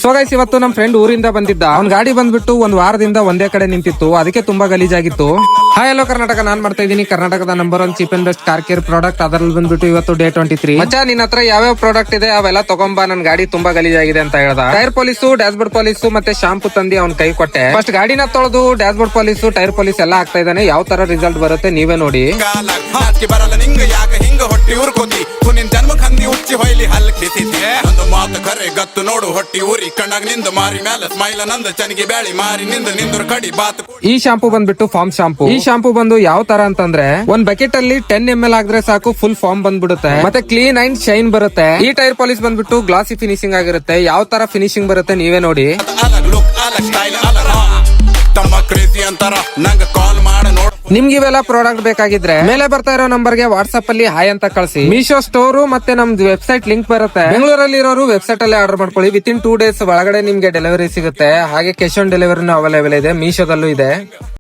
So guys, ಇವತ್ತು ನಮ್ friend ಊರಿಂದ ಬಂದಿದ್ದ. ಅವ್ನ್ ಗಾಡಿ ಬಂದ್ಬಿಟ್ಟು ಒಂದ್ ವಾರದಿಂದ ಒಂದೇ ಕಡೆ ನಿಂತಿತ್ತು, ಅದಕ್ಕೆ ತುಂಬಾ ಗಲೀಜಾಗಿತ್ತು. ಹಾಯ್ ಹಲೋ ಕರ್ನಾಟಕ, ನಾನ್ ಮಾಡ್ತಾ ಇದೀನಿ ಕರ್ನಾಟಕದ number 1 cheap and best car care product. ಅದ್ರಲ್ಲಿ ಬಂದ್ಬಿಟ್ಟು ಇವತ್ತು ಡೇ 23. ಮಚ್ಚಾ, ನಿನ್ ಹತ್ರ ಯಾವ್ಯಾವ ಪ್ರಾಡಕ್ಟ್ ಇದೆ ಅವೆಲ್ಲ ತಗೊಂಬಾ, ನನ್ ಗಾಡಿ ತುಂಬಾ ಗಲೀಜಾಗಿದೆ ಅಂತ ಹೇಳ್ದ. ಟೈರ್ ಪಾಲಿಸು, ಡ್ಯಾಶ್ ಬೋರ್ಡ್ ಪಾಲಿಸು ಮತ್ತೆ ಶಾಂಪು ತಂದಿ ಅವ್ನ್ ಕೈ ಕೊಟ್ಟೆ. ಫಸ್ಟ್ ಗಾಡಿನ ತೊಳೆದು ಡ್ಯಾಶ್ ಬೋರ್ಡ್ ಪಾಲಿಸು, ಟೈರ್ ಪಾಲಿಸ್ ಎಲ್ಲ ಆಗ್ತಾ ಇದ್ದಾನೆ. ಯಾವ ತರ ರಿಸಲ್ಟ್ ಬರುತ್ತೆ ನೀವೇ ನೋಡಿ. ಬರಲ್ಲ ನಿಂಗ ಯಾಕ ಹಿಂಗ ಹೊಟ್ಟಿ ಉರ್ಕೋತಿ ನಿನ್ ಜನ್ಮ ಕಂದಿ ಉಚ್ಚಿ ಹೊಯ್ಲಿ ಹಲ್ ಕಿಸಿದ್ದೆ ಒಂದು ಮಾತು ಕರೆ ಗತ್ತು ನೋಡು ಹೊಟ್ಟಿ ಊರಿ ಕಣ್ಣಾಗ ನಿಂದ ಮಾರಿ ಮ್ಯಾಲ ಸ್ಮೈಲ ನಂದ ಚನಿಗೆ ಬ್ಯಾಳಿ ಮಾರಿ ನಿಂದ್ರ ಕಡಿ ಬಾತ್. ಈ ಶಾಂಪು ಬಂದ್ಬಿಟ್ಟು ಫಾರ್ಮ್ ಶಾಂಪು. ಈ ಶಾಂಪು ಬಂದು ಯಾವ ತರ ಅಂತಂದ್ರೆ, ಒಂದ್ ಬಕೆಟ್ ಅಲ್ಲಿ 10 ml ಆಗಿದ್ರೆ ಸಾಕು, ಫುಲ್ ಫಾರ್ಮ್ ಬಂದ್ಬಿಡುತ್ತೆ ಮತ್ತೆ ಕ್ಲೀನ್ ಅಂಡ್ ಶೈನ್ ಬರುತ್ತೆ. ಈ ಟೈರ್ ಪಾಲಿಸ್ ಬಂದ್ಬಿಟ್ಟು ಗ್ಲಾಸಿ ಫಿನಿಶಿಂಗ್ ಆಗಿರುತ್ತೆ. ಯಾವ ತರ ಫಿನಿಶಿಂಗ್ ಬರುತ್ತೆ ನೀವೇ ನೋಡಿ. ಅಲಗ್ ಲುಕ್ ಅಲಗ್ ಸ್ಟೈಲ್ ಅಲಗ್ ತಮ್ಮ ಕ್ರೇಜಿ ಅಂತಾರ ನಂಗ ಕಾಲ್ ಮಾಡ ನೋಡ್. ನಿಮ್ಗೆ ಇವೆಲ್ಲ ಪ್ರಾಡಕ್ಟ್ ಬೇಕಾಗಿದ್ರೆ ಮೇಲೆ ಬರ್ತಾ ಇರೋ ನಂಬರ್ಗೆ ವಾಟ್ಸ್ಆಪ್ ಅಲ್ಲಿ ಹಾಯ್ ಅಂತ ಕಳಿಸಿ. ಮೀಶೋ ಸ್ಟೋರ್ ಮತ್ತೆ ನಮ್ದು ವೆಬ್ಸೈಟ್ ಲಿಂಕ್ ಬರುತ್ತೆ. ಬೆಂಗಳೂರಲ್ಲಿ ಇರೋರು ವೆಬ್ಸೈಟ್ ಅಲ್ಲಿ ಆರ್ಡರ್ ಮಾಡ್ಕೊಳ್ಳಿ. ವಿತಿನ್ 2 days ಒಳಗಡೆ ನಿಮ್ಗೆ ಡೆಲಿವರಿ ಸಿಗುತ್ತೆ. ಹಾಗೆ ಕ್ಯಾಶ್ ಆನ್ ಡೆಲಿವರಿನೂ ಅವೈಲೇಬಲ್ ಇದೆ, ಮೀಶೋದಲ್ಲೂ ಇದೆ.